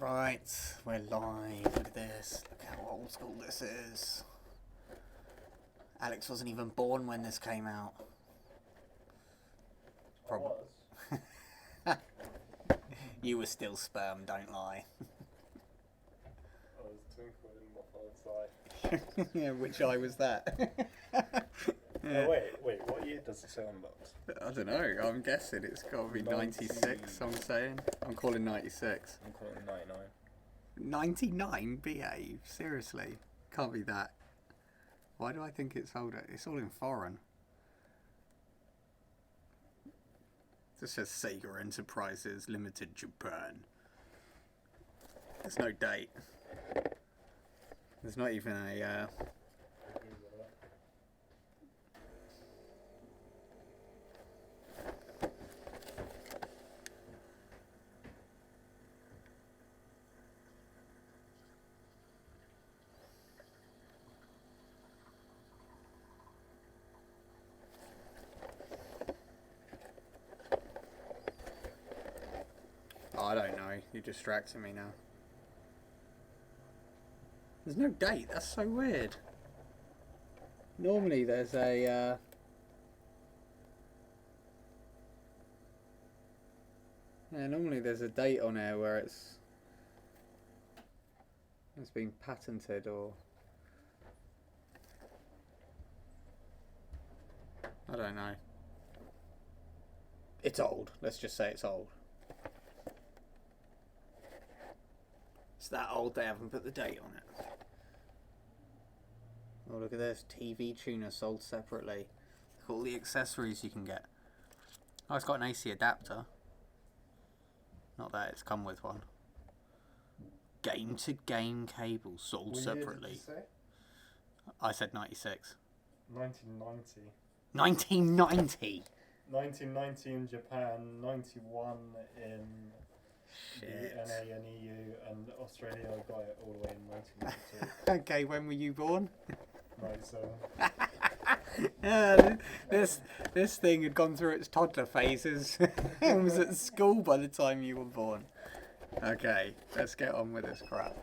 Right, we're live. Look at this. Look how old school this is. Alex wasn't even born when this came out. Was. You were still sperm, don't lie. I was twinkling in my father's eye. Yeah, which eye was that? Oh, wait, what year does it say on the box? I don't know, I'm guessing it's got to be 96, I'm saying. I'm calling 96. I'm calling it 99. 99? Behave, seriously. Can't be that. Why do I think it's older? It's all in foreign. This says SEGA Enterprises Limited Japan. There's no date. There's not even a... Oh, I don't know. You're distracting me now. There's no date. That's so weird. Normally there's a... Yeah, normally there's a date on here where it's been patented or... I don't know. It's old. Let's just say it's old. It's that old they haven't put the date on it. Oh, look at this. TV tuner sold separately. Look at all the accessories you can get. Oh, it's got an AC adapter. Not that it's come with one. Game to game cable sold separately. What year did you say? I said 96. 1990. 1990! 1990 in Japan, 91 in Shit. the NA and EU, and Australia got it all the way in 1992. Okay, when were you born? 97. This thing had gone through its toddler phases and was at school by the time you were born. Okay, let's get on with this crap.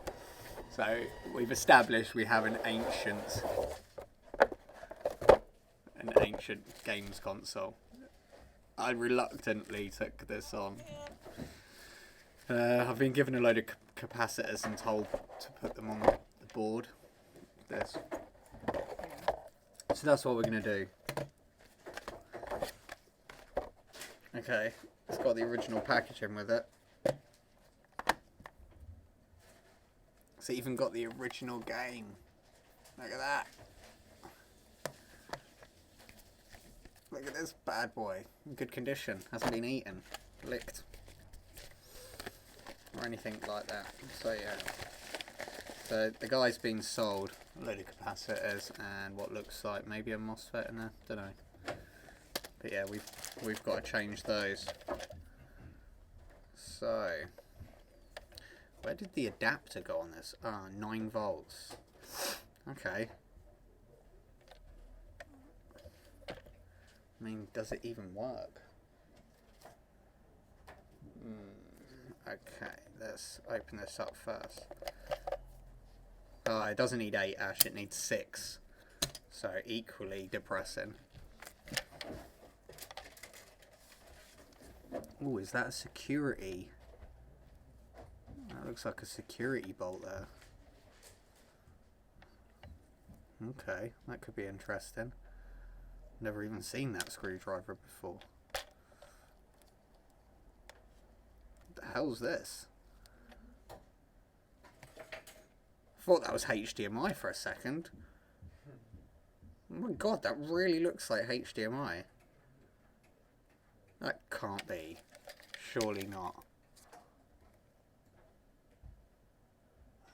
So we've established we have an ancient games console. I reluctantly took this on. I've been given a load of capacitors and told to put them on the board. This. So that's what we're going to do. Okay, it's got the original packaging with it. It's even got the original game. Look at that. Look at this bad boy. In good condition. Hasn't been eaten. Licked. Or anything like that. So yeah. So the guy's been sold a load of capacitors and what looks like maybe a MOSFET in there. Don't know. But yeah, we've got to change those. So where did the adapter go on this? Ah, 9 volts. Okay. I mean, does it even work? Okay, let's open this up first. Oh, it doesn't need 8 ash, it needs 6. So equally depressing. Oh, is that a security? That looks like a security bolt there. Okay, that could be interesting. Never even seen that screwdriver before. What the hell's this? I thought that was HDMI for a second. Oh my god, that really looks like HDMI. That can't be. Surely not.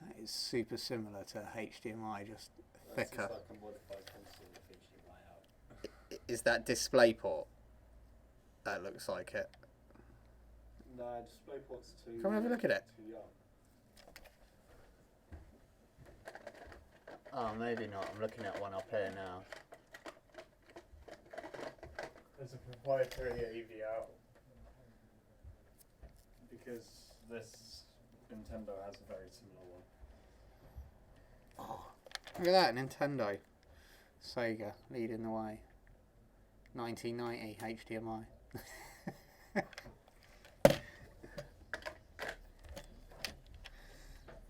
That is super similar to HDMI, just thicker. Is that display port? That looks like it. No, display port's too. Come have a look at it. Too young. Oh, maybe not. I'm looking at one up here now. There's a proprietary AV out because this Nintendo has a very similar one. Oh, look at that, Nintendo. SEGA leading the way. 1990 HDMI.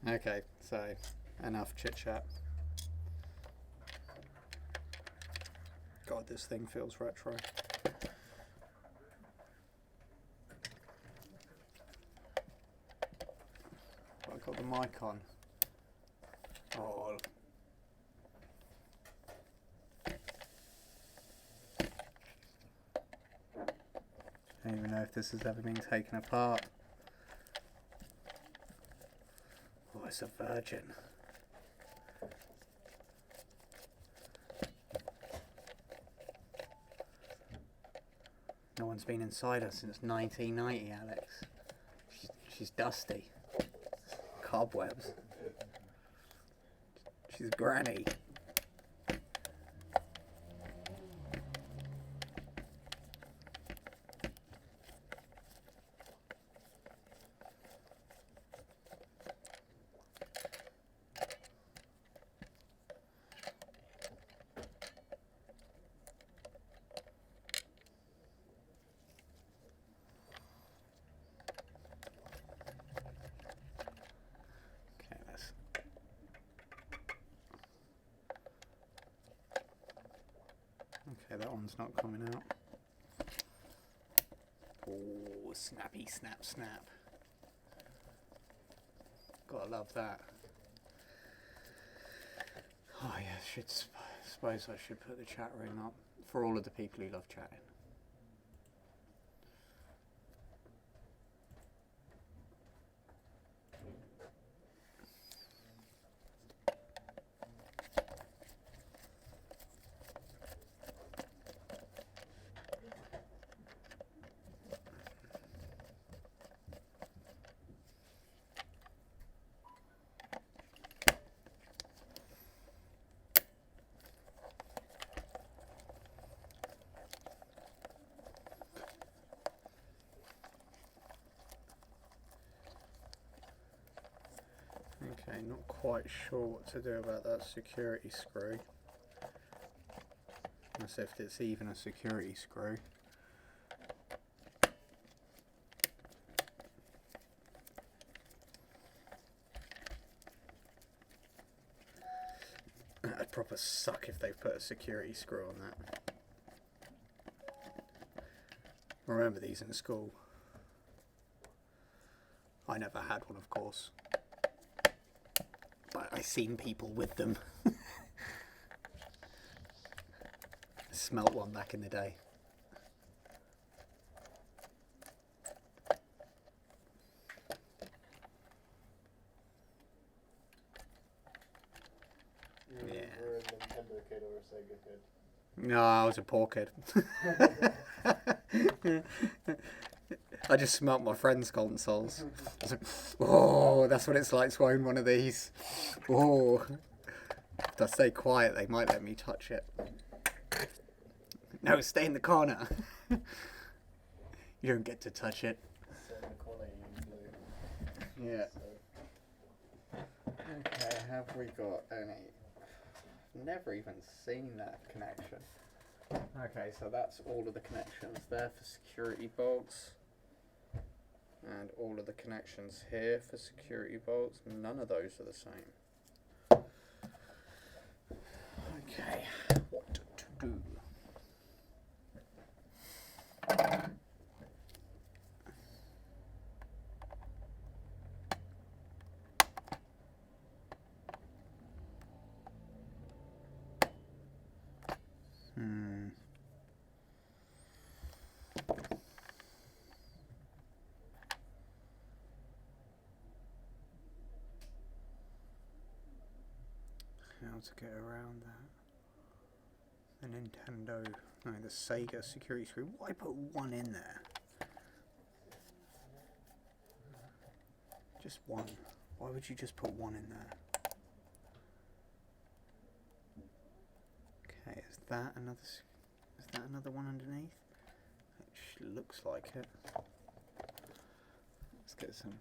Okay, so enough chit chat. God, this thing feels retro. I've got the mic on. Oh. I don't even know if this has ever been taken apart. Oh, it's a virgin. No one's been inside her since 1990, Alex. She's dusty. Cobwebs. She's granny. Okay, that one's not coming out. Oh, snappy, snap, snap. Gotta love that. Oh yeah, suppose I should put the chat room up for all of the people who love chatting. Okay, not quite sure what to do about that security screw. As if it's even a security screw. That'd proper suck if they put a security screw on that. I remember these in school. I never had one, of course. But I seen people with them. Smelt one back in the day. You were a Nintendo kid or a SEGA kid? No, I was a poor kid. I just smelt my friends' consoles. I was like, oh, that's what it's like to own one of these. Oh, if I stay quiet, they might let me touch it. No, stay in the corner. You don't get to touch it. Stay in the corner, you blue. Yeah. So. Okay, have we got any? Never even seen that connection. Okay, so that's all of the connections there for security bolts. And all of the connections here for security bolts. None of those are the same. Okay, what to do? How to get around that? The Nintendo, no, the SEGA security screw. Why put one in there? Just one. Why would you just put one in there? Okay, is that another one underneath? It looks like it. Let's get some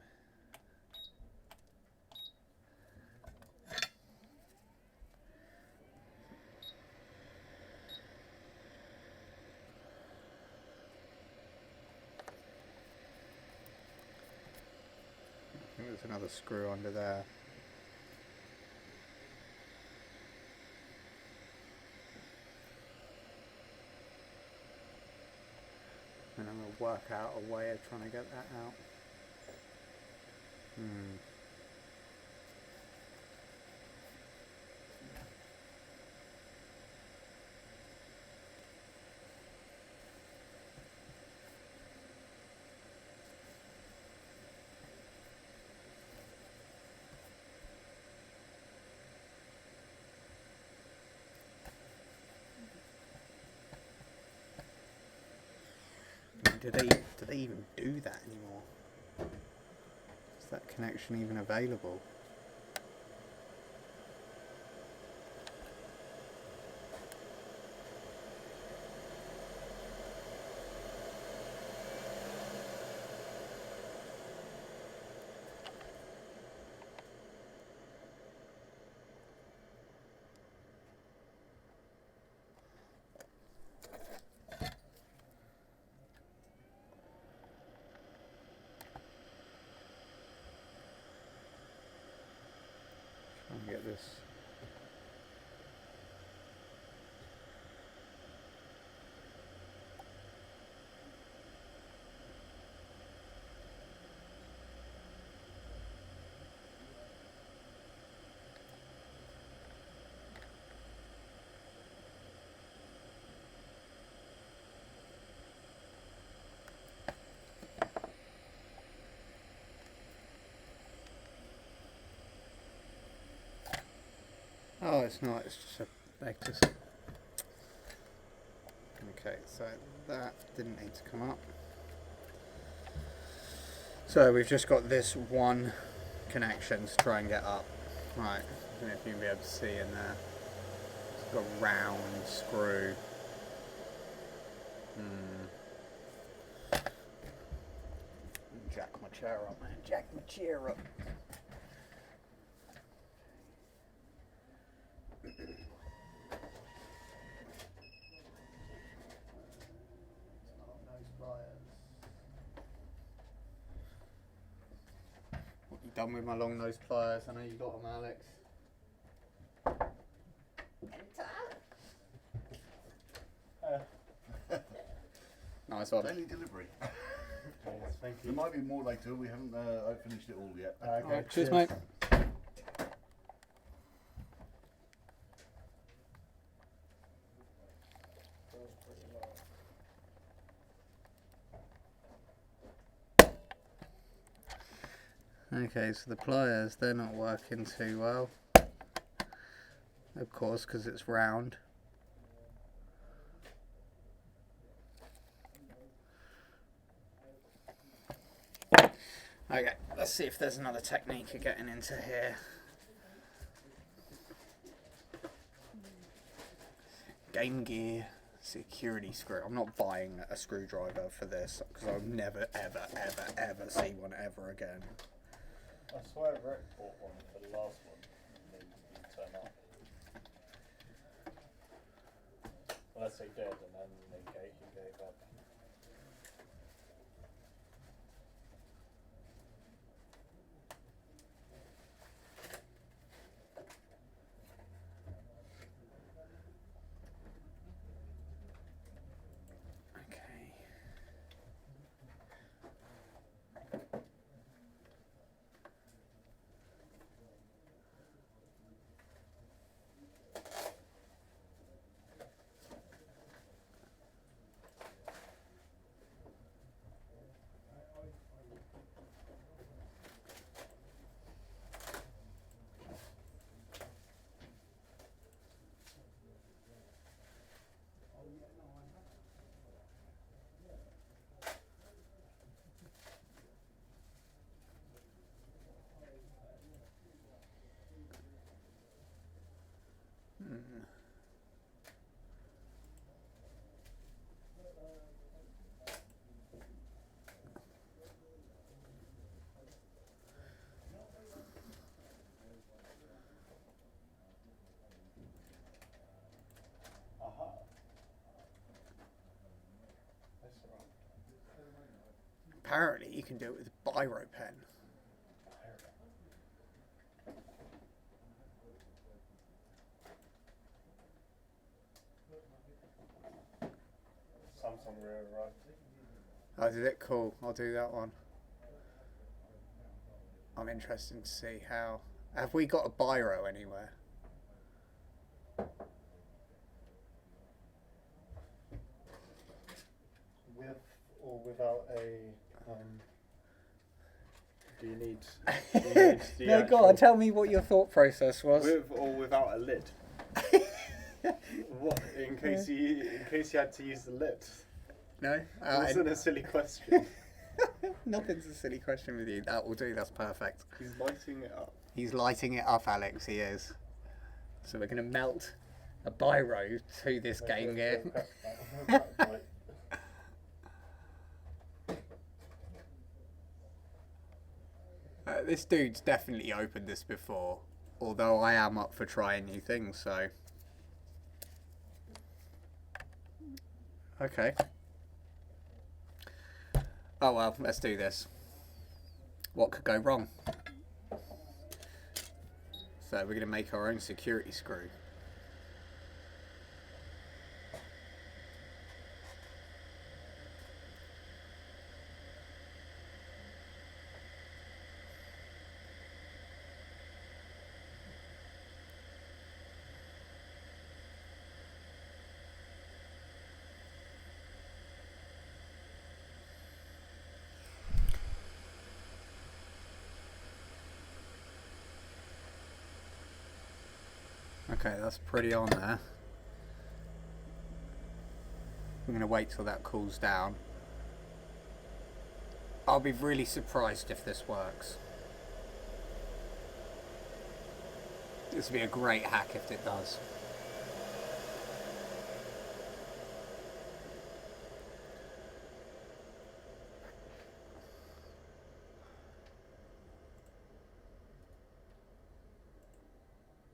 another screw under there. And I'm going to work out a way of trying to get that out. Do they even do that anymore? Is that connection even available? Get this. Oh, it's not, it's just a vector. Okay, so that didn't need to come up. So we've just got this one connection to try and get up. Right, I don't know if you'll be able to see in there. It's got a round screw. Jack my chair up, man. Jack my chair up. What you done with my long nose pliers? I know you got them, Alex. Nice one. Daily delivery. Yes, thank you. There might be more later. We haven't finished it all yet. Okay, Cheers, mate. Okay, so the pliers, they're not working too well. Of course, because it's round. Okay, let's see if there's another technique of getting into here. Game Gear security screw. I'm not buying a screwdriver for this because I'll never, ever, ever, ever see one ever again. I swear Rick bought one for the last one and they didn't turn up. Unless they did and then he gave up. Apparently you can do it with a biro pen. on rear right. Oh, did it? Cool. I'll do that one. I'm interested to see how. Have we got a biro anywhere? With or without a. Do you need? The No, go on. Tell me what your thought process was. With or without a lid? What? In case you had to use the lid. No, It wasn't a silly question. Nothing's a silly question with you. That will do. That's perfect. He's lighting it up. He's lighting it up, Alex. He is. So we're going to melt a biro to this Game Gear. This dude's definitely opened this before, although I am up for trying new things, so. Okay. Oh well, let's do this. What could go wrong? So we're going to make our own security screw. Okay, that's pretty on there. I'm going to wait till that cools down. I'll be really surprised if this works. This would be a great hack if it does.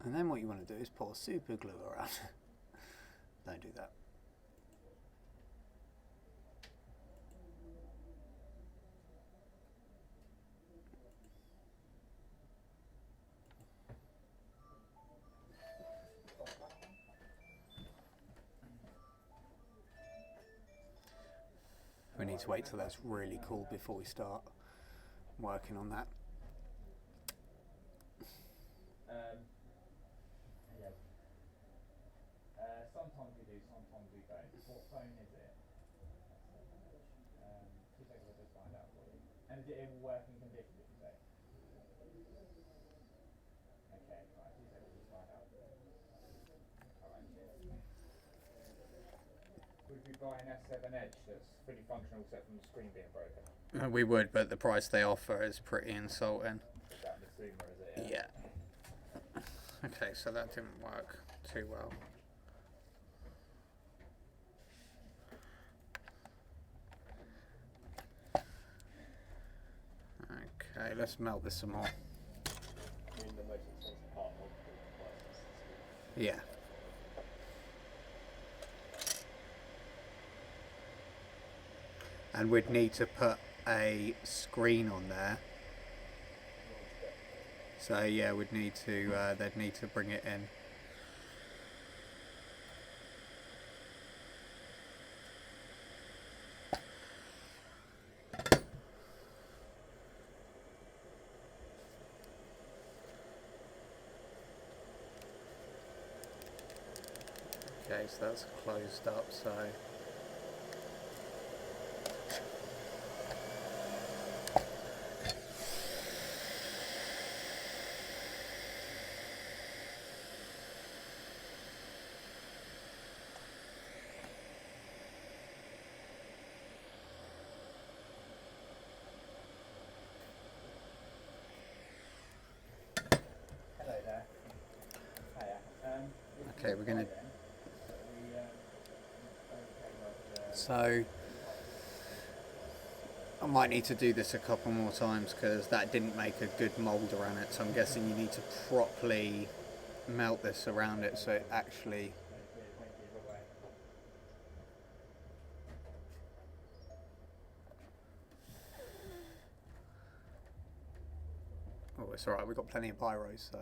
And then what you want to do is pour super glue around. Don't do that. We need to wait till that's really cool before we start working on that. Sometimes we do, sometimes we don't. What phone is it? 2 seconds, I'll just find out for you. And is it in working condition, did you say? Okay, right, 2 seconds, just find out. Alright, cheers. Would we buy an S7 Edge that's fully functional except from the screen being broken? We would, but the price they offer is pretty insulting. Is that the Zoomer, is it? Yeah. Okay, so that didn't work too well. Okay, let's melt this some more. I mean, the most expensive part of the device is Yeah. And we'd need to put a screen on there. So yeah, we'd need to, they'd need to bring it in. Okay, so that's closed up, so. Hello there. Hiya. Okay, we're gonna. So I might need to do this a couple more times because that didn't make a good mould around it. So I'm guessing you need to properly melt this around it so it actually. Oh, it's alright, we've got plenty of pyros, so.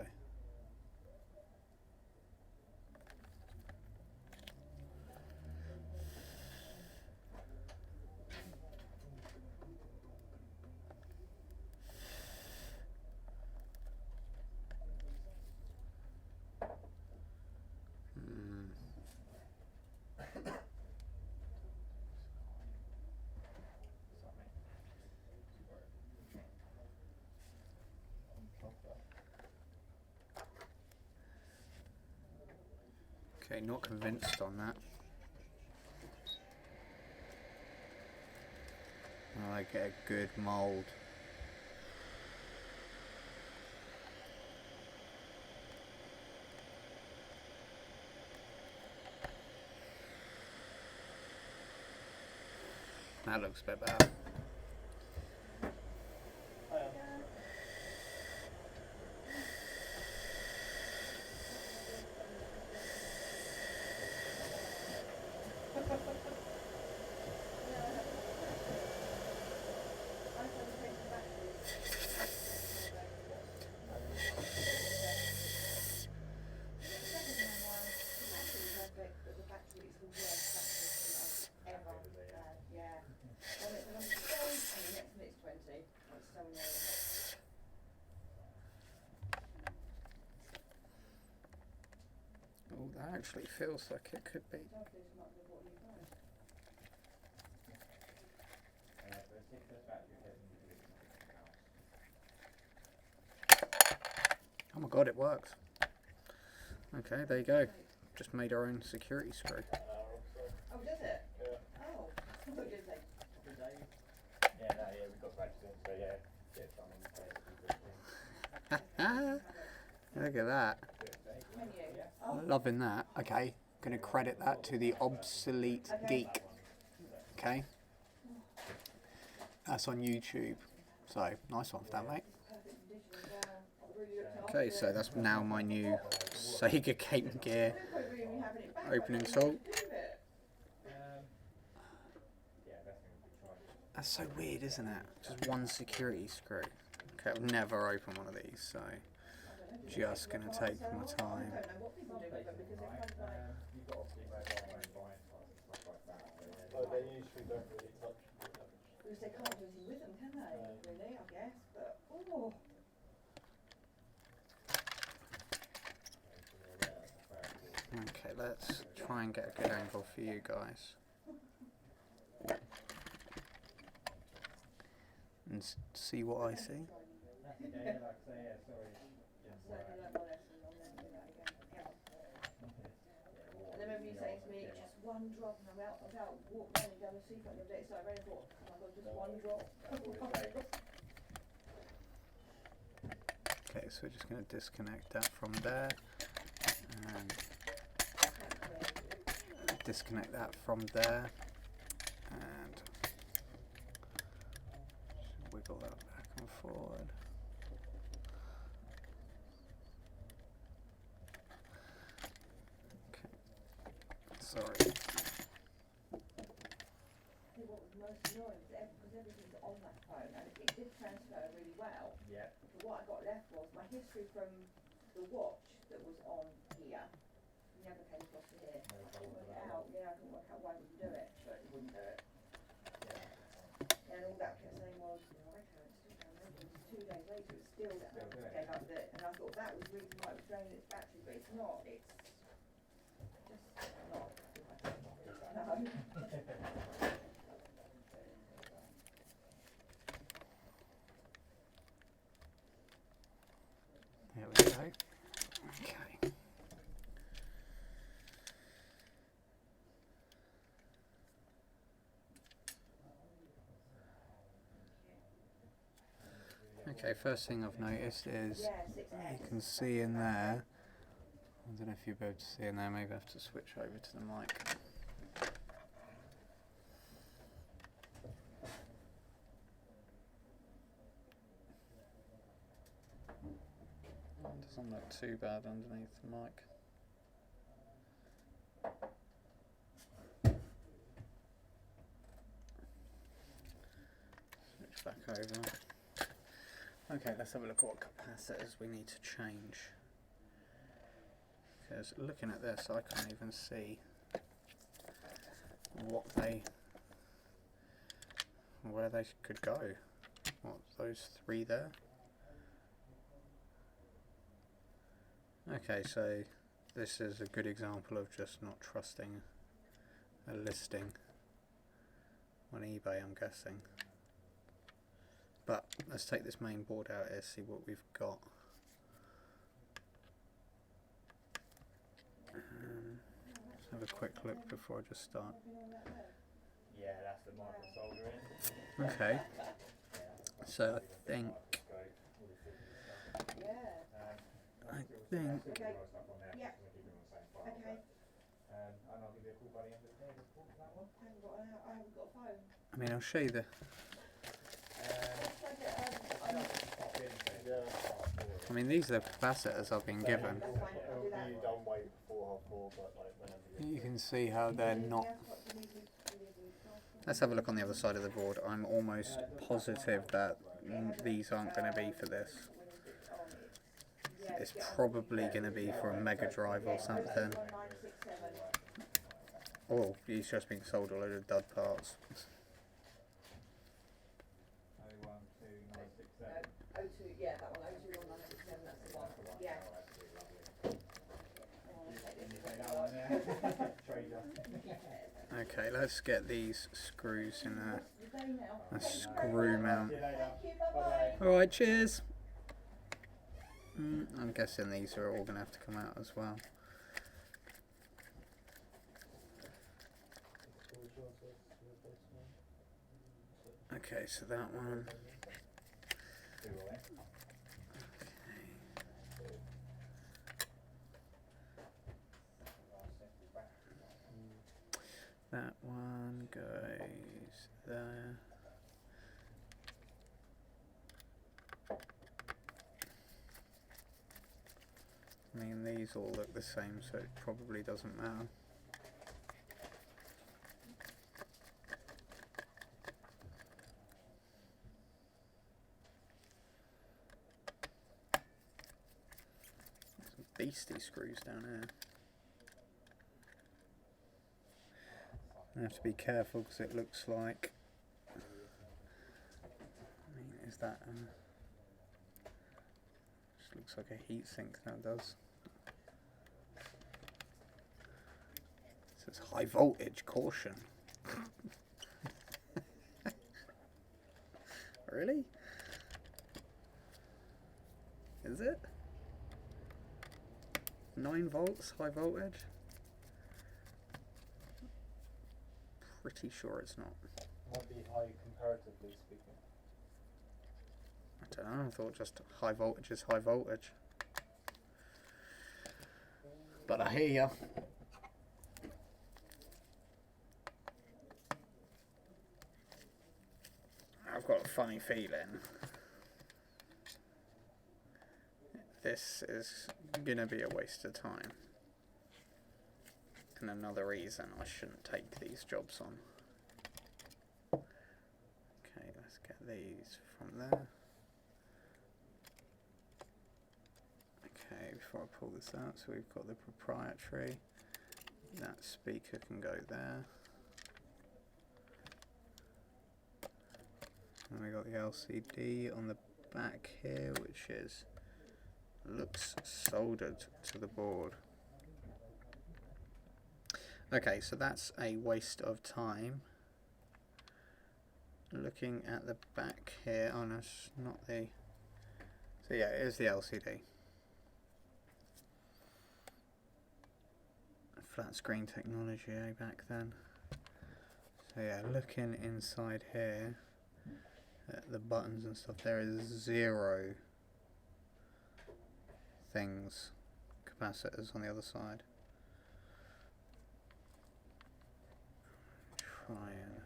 Okay, not convinced on that. Oh, I get a good mould. That looks a bit better. Oh, that actually feels like it could be. Oh my god, it works. Okay, there you go. Just made our own security screw. Oh, does it? Yeah. Oh, I thought you did like Couple of days. Yeah, no, yeah, we got practice in, so yeah, get some Look at that. menu. Oh, Loving that. Okay, gonna credit that to the obsolete geek. Okay. That's on YouTube. So, nice one for that, mate. Okay, so that's now my new SEGA Game Gear opening tool. That's so weird, isn't it? Just one security screw. Okay, I'll never open one of these, so just gonna take my time. Oh, they usually don't really touch because they can't do anything with them, can they? Really, I guess. But oh, Okay, let's try and get a good angle for you guys. And see what I see. and then remember you saying to me, just one drop, and I'm out walking down the seafront the other day, so I read thought, oh my god, just one drop. Okay, so we're just going to disconnect that from there. And disconnect that from there. And just wiggle that back and forward. Okay. Sorry. What was most annoying was because everything's on that phone, and it did transfer really well. Yeah. But what I got left was my history from the watch that was on here. Never came across to here. I couldn't work it out. Yeah, I couldn't work out why it wouldn't do it, but it wouldn't do it. And all that kept saying was, I can't, still can't remember. It was 2 days later, it still gave up with it. And I thought that was the reason why it was draining its battery, but it's not. It's just not. No. There we go. Okay. Okay, first thing I've noticed is you can see in there, I don't know if you'll be able to see in there, maybe I have to switch over to the mic. It doesn't look too bad underneath the mic. Switch back over. Okay, let's have a look at what capacitors we need to change. Because looking at this, I can't even see where they could go. What, those three there? Okay, so this is a good example of just not trusting a listing on eBay, I'm guessing. But let's take this main board out here, see what we've got. have a quick look before I just start. Yeah, that's the micro soldering. Okay. So I think Okay. Yeah. Okay. And I'll give you a call by the end of the day. Report for that one. I haven't got a phone. I mean I'll show you the. I mean these are the capacitors I've been given. It'll be done way before 4:30, but like whenever You can see how they're not. Let's have a look on the other side of the board. I'm almost positive that these aren't going to be for this. It's probably going to be for a Mega Drive or something. Oh, he's just been sold a load of dud parts. 01267. O2, yeah, that one, 021967, that's the one. Yeah. Okay, let's get these screws in a screw mount. Alright, cheers! I'm guessing these are all going to have to come out as well. Okay, so that one. That one goes there. I mean, these all look the same, so it probably doesn't matter. Some beastie screws down here. I have to be careful because it looks like. I mean, is that? Just looks like a heatsink. That does. It says high voltage caution. Really? Is it? 9 volts high voltage? Pretty sure it's not. might be high comparatively speaking. I don't know, I thought just high voltage is high voltage. But I hear ya. I've got a funny feeling this is gonna be a waste of time. And another reason I shouldn't take these jobs on. Okay, let's get these from there. Okay, before I pull this out, so we've got the proprietary. That speaker can go there. And we got the LCD on the back here, which is looks soldered to the board. Okay, so that's a waste of time. Looking at the back here, oh no, it's not the. So yeah, it is the LCD. Flat screen technology, back then. So yeah, looking inside here at the buttons and stuff, there is 0 things, capacitors on the other side. Try and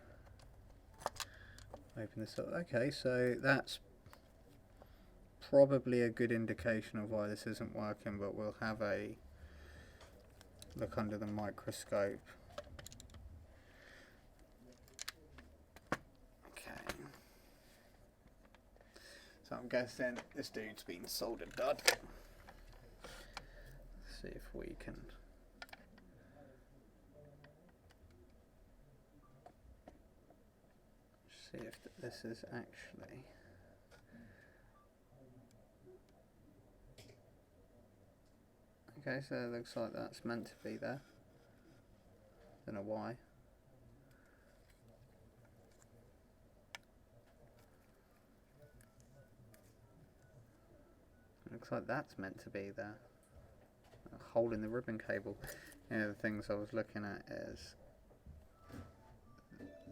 open this up. Okay, so that's probably a good indication of why this isn't working, but we'll have a look under the microscope. Okay. So I'm guessing this dude's been soldered dud. See if we can. See if this is actually. Okay, so it looks like that's meant to be there. Don't know why. Looks like that's meant to be there. A hole in the ribbon cable. Yeah, the things I was looking at is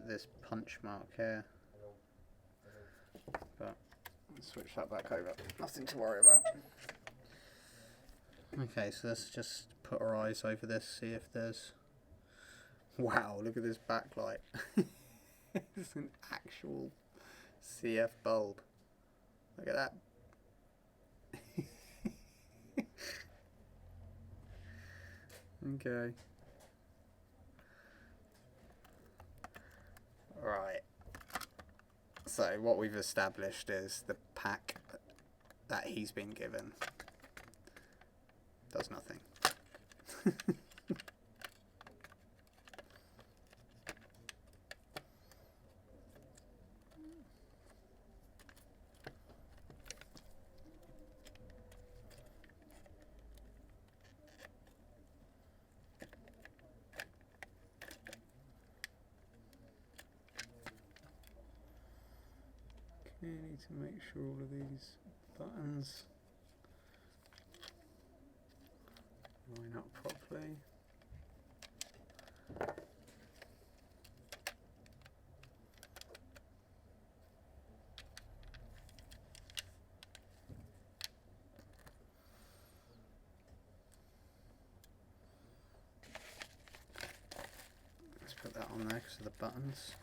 this punch mark here. But switch that back over. Nothing to worry about. Okay, so let's just put our eyes over this, see if there's... Wow, look at this backlight. It's an actual CF bulb. Look at that. Okay. Right. So what we've established is the pack that he's been given does nothing. Okay, I need to make sure all of these buttons line up properly. Let's put that on there because of the buttons.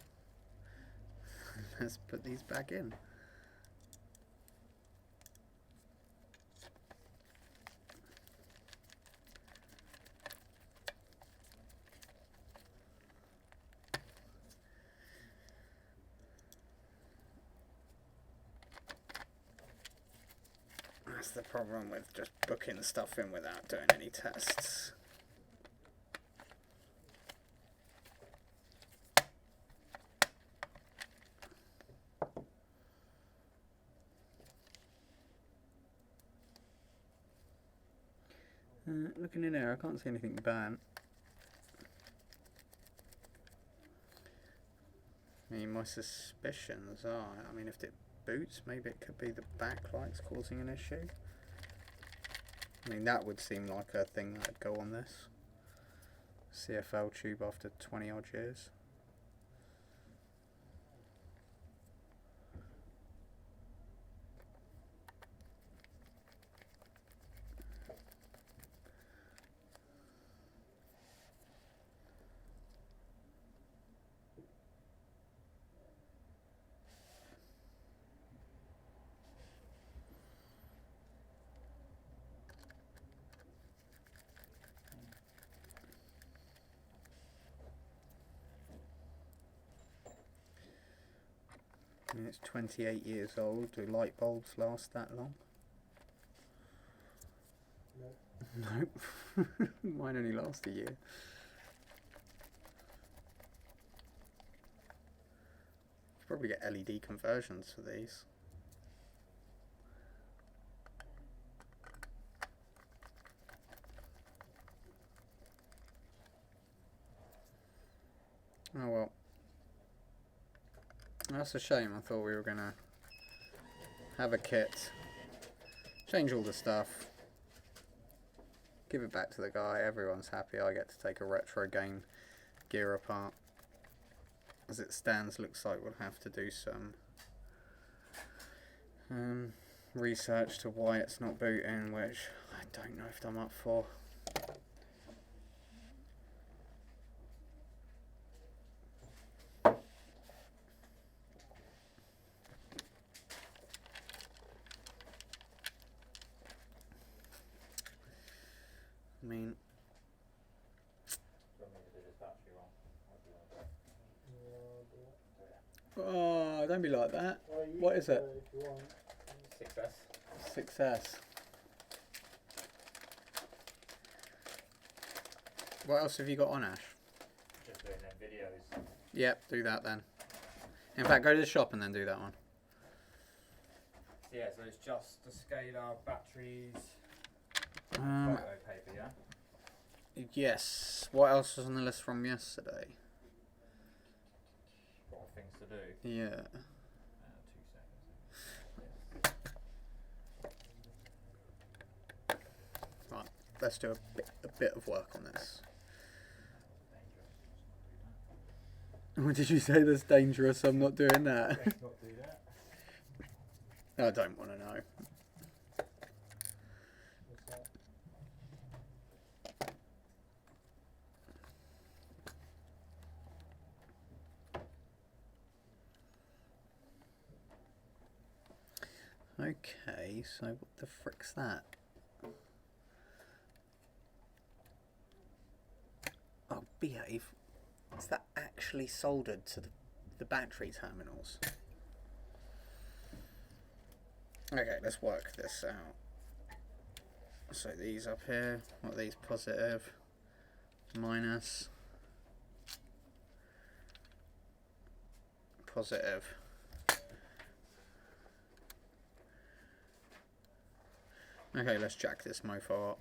Let's put these back in. That's the problem with just booking stuff in without doing any tests. Looking in here, I can't see anything burnt. I mean, my suspicions are, I mean, if it boots, maybe it could be the backlight's causing an issue. I mean, that would seem like a thing that'd go on this CFL tube after 20 odd years. I mean, it's 28 years old. Do light bulbs last that long? Nope. Mine only last a year. Probably get LED conversions for these. Oh well. That's a shame. I thought we were gonna have a kit, change all the stuff, give it back to the guy, everyone's happy, I get to take a retro game gear apart. As it stands, looks like we'll have to do some research to why it's not booting, which I don't know if I'm up for. I mean, oh, don't be like that. What is it? 6S. 6S. What else have you got on, Ash? Just doing them videos. Yep, do that then. In fact, go to the shop and then do that one. Yeah, so it's just the scalar, batteries, Um, photo paper, yeah? yes. What else was on the list from yesterday? What are things to do? Yeah. 2 seconds. Right. Let's do a bit of work on this. What did you say? That's dangerous. I'm not doing that. Let's not do that. I don't want to know. What's that? Okay, so what the frick's that? Oh, behave. Is that actually soldered to the battery terminals? Okay, let's work this out. So these up here, what are these? Positive, minus, positive. Okay, let's jack this mofo up.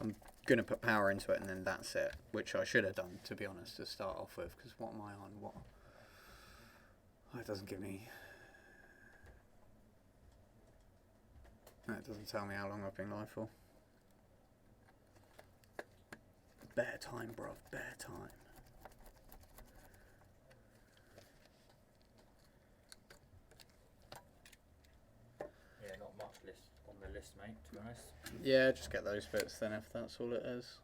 I'm gonna put power into it and then that's it, which I should have done, to be honest, to start off with, because what am I on? What? Oh, it doesn't give me... No, it doesn't tell me how long I've been live for. Bare time, bruv, bare time. Yeah, not much list on the list, mate, to be honest. Yeah, just get those bits then, if that's all it is.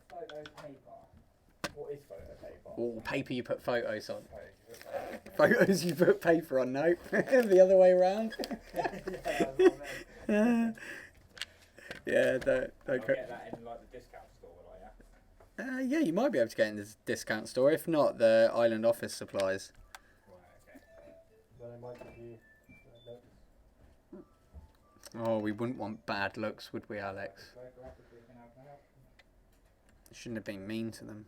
Photo paper. What is photo paper? All paper you put photos on. Photo Photos you put paper on, no. The other way around. yeah, that's what I meant. Yeah, don't I'll go. get that in like the discount store, will I, yeah? Yeah, you might be able to get in this discount store. If not, the Island Office Supplies. Right, okay. Then it might give you Oh, we wouldn't want bad looks, would we, Alex? Photographically, can I help? Shouldn't have been mean to them.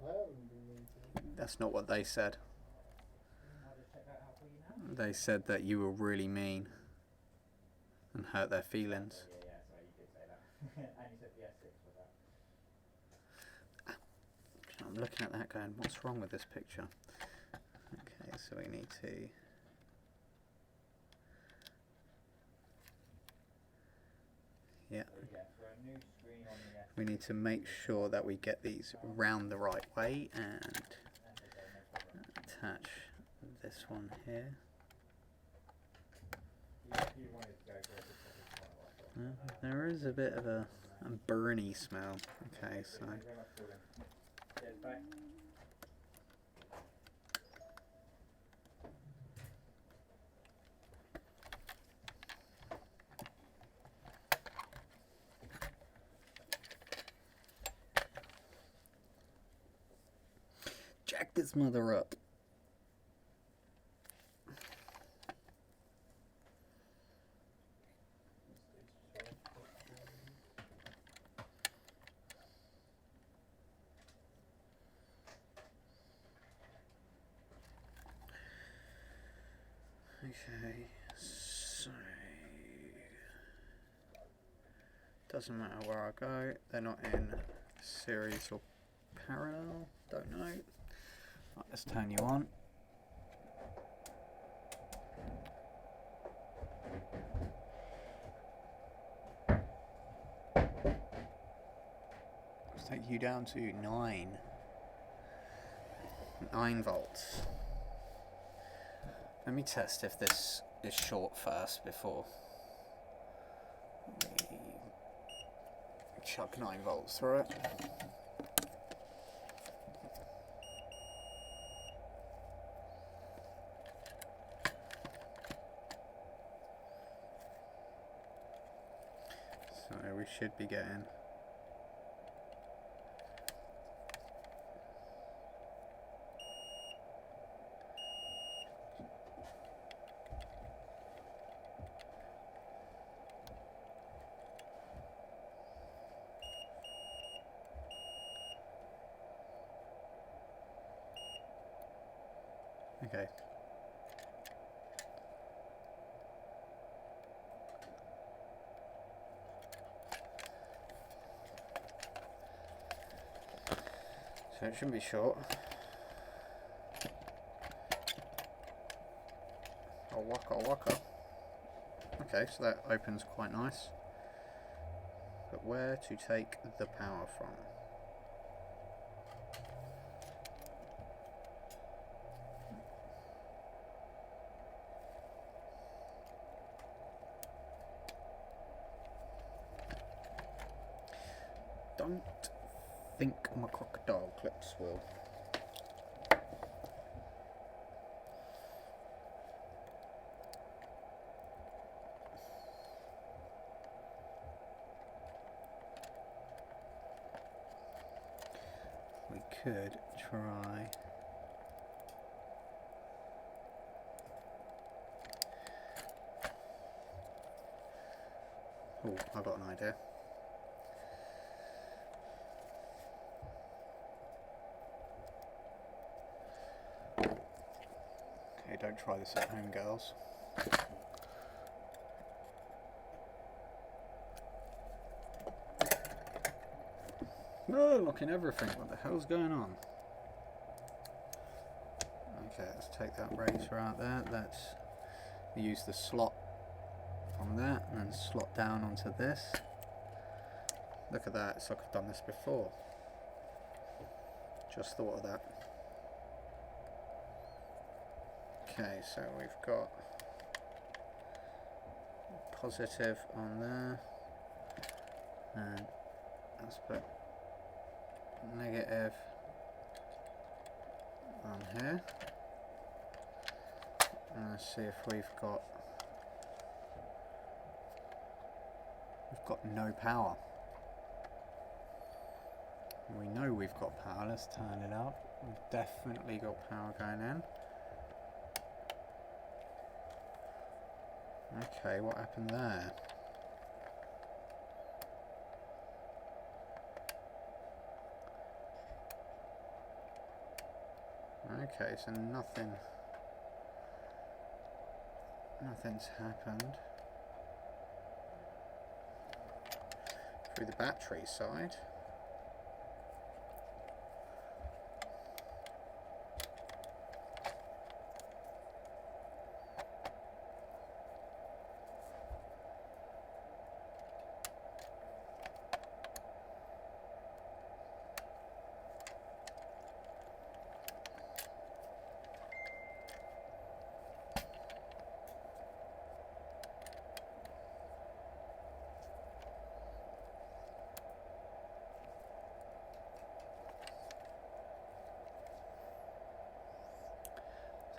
I haven't been mean to them. That's not what they said. I'll just check that out for you now. They said that you were really mean and hurt their feelings. Yeah, so you did say that. And you said PS6 with that. I'm looking at that going, what's wrong with this picture? Okay, so we need to... Yeah, So yeah, for a new screen on the S6. we need to make sure that we get these round the right way and That's okay, no problem. attach this one here. You wanted to go for a different one. There is a bit of a burny smell. Okay, so... Thank you very much for calling. Cheers, bye. Jack this mother up. Okay, so doesn't matter where I go, they're not in series or parallel, don't know. Right, let's turn you on. Let's take you down to 9 volts. Let me test if this is short first before we chuck 9 volts through it. So we should be getting okay. So it shouldn't be short. Oh, waka waka. Okay, so that opens quite nice. But where to take the power from? Don't think my crocodile clips will. We could try. Oh, I've got an idea. Okay, don't try this at home, girls. No, locking everything. What the hell's going on? Okay, let's take that razor out there. Let's use the slot from that and then slot down onto this. Look at that, it's like I've done this before. Just thought of that. Okay, so we've got positive on there, and let's put negative on here, and let's see if we've got no power. We know we've got power. Let's turn it up. We've definitely got power going in. Okay, what happened there? Okay, so nothing's happened through the battery side.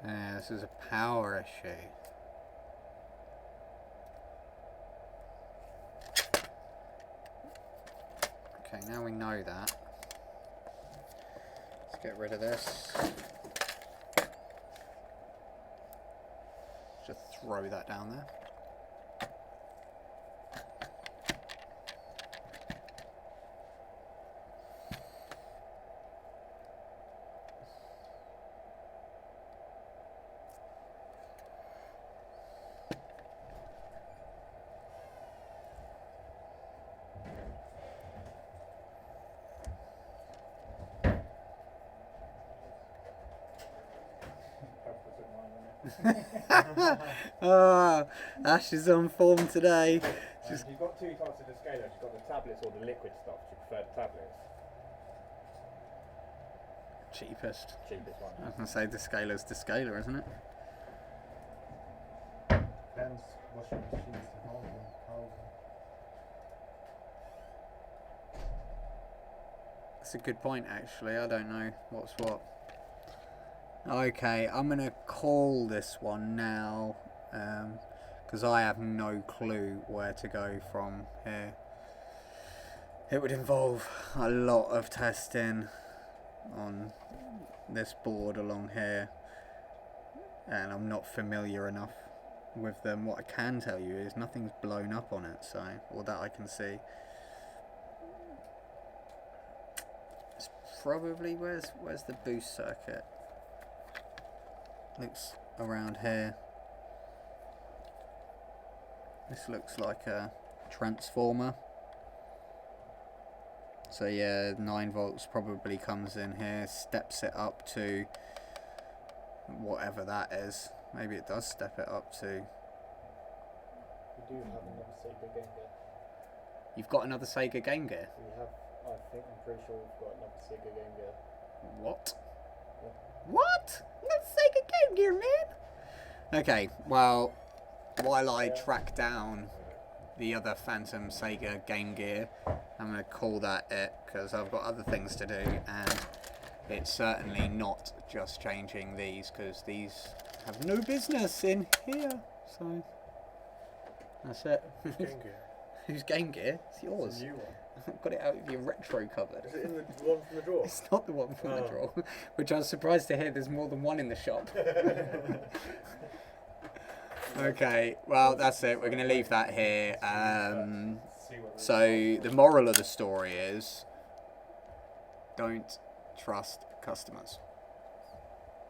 Yeah, this is a power issue. Okay, now we know that. Let's get rid of this. Just throw that down there. Ash is on form today. You've got two types of the scalers. You've got the tablets or the liquid stuff. Do you prefer the tablets? Cheapest. Cheapest one. I was going to say the scaler's the scaler, isn't it? Depends washing machines to hold them. That's a good point, actually. I don't know what's what. Okay, I'm going to call this one now, because I have no clue where to go from here. It would involve a lot of testing on this board along here, and I'm not familiar enough with them. What I can tell you is nothing's blown up on it, so, or that I can see. It's probably, where's the boost circuit? Looks around here. This looks like a transformer. So yeah, 9 volts probably comes in here, steps it up to whatever that is. Maybe it does step it up to. We do have another Sega Game Gear. You've got another Sega Game Gear. We have, I'm pretty sure we've got another Sega Game Gear. What? Yeah. What? That's Sega Game Gear, man. Okay, well, while I track down the other Phantom Sega Game Gear, I'm going to call that it, because I've got other things to do, and it's certainly not just changing these, because these have no business in here. So that's it. Game Gear. Whose Game Gear? It's It's yours. a new one. I've got it out of your retro cupboard. Is it in the one from the drawer? It's not the one from the Oh. drawer, which I was surprised to hear there's more than one in the shop. Okay, well that's it. We're going to leave that here. So the moral of the story is, don't trust customers.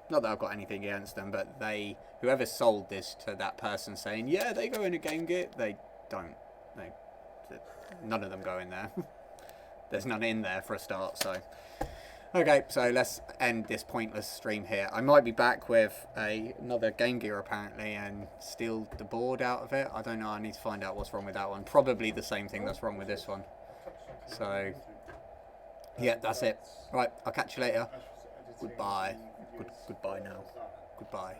Not that I've got anything against them, but whoever sold this to that person saying, yeah, they go in a Game Gear, they don't. None of them go in there. There's none in there for a start, so. Okay, so let's end this pointless stream here. I might be back with another Game Gear apparently and steal the board out of it. I don't know, I need to find out what's wrong with that one. Probably the same thing that's wrong with this one. So, yeah, that's it. Right, I'll catch you later. Goodbye. Goodbye now. Goodbye.